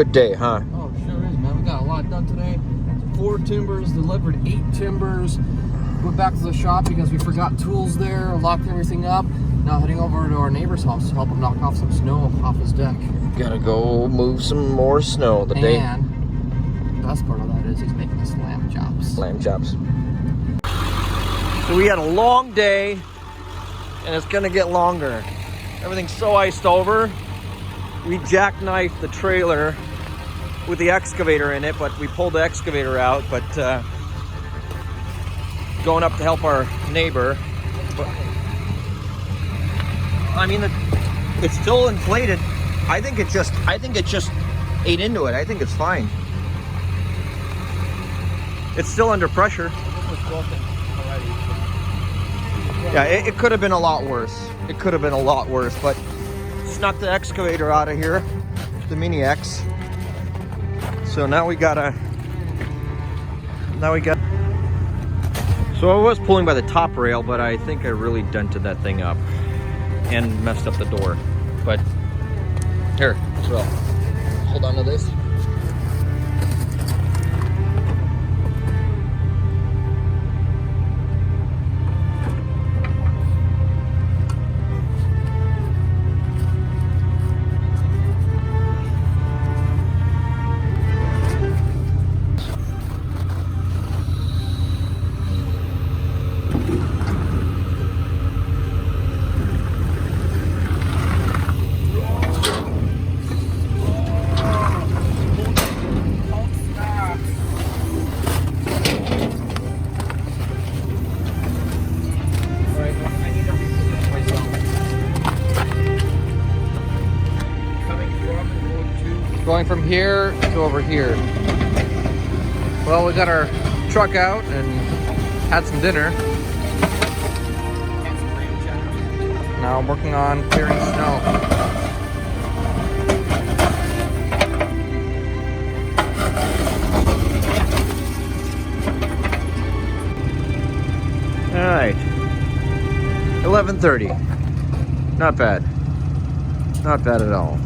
good day, huh? Oh, it sure is, man. We got a lot done today. 4 timbers, delivered 8 timbers. Went back to the shop because we forgot tools there, locked everything up. Now heading over to our neighbor's house to help him knock off some snow off his deck. Gotta go move some more snow the day. And the best part of that is he's making us lamb chops. Lamb chops. So we had a long day, and it's gonna get longer. Everything's so iced over. We jackknifed the trailer with the excavator in it, but we pulled the excavator out. But going up to help our neighbor. But, I mean, it's still inflated. I think it just ate into it. I think it's fine. It's still under pressure. Yeah, it could have been a lot worse. It could have been a lot worse, but snuck the excavator out of here, the Mini X. So now we got. So I was pulling by the top rail, but I think I really dented that thing up and messed up the door. But here, so hold on to this. Going from here to over here. Well, we got our truck out and had some dinner. Now I'm working on clearing snow. All right, 11:30. Not bad. Not bad at all.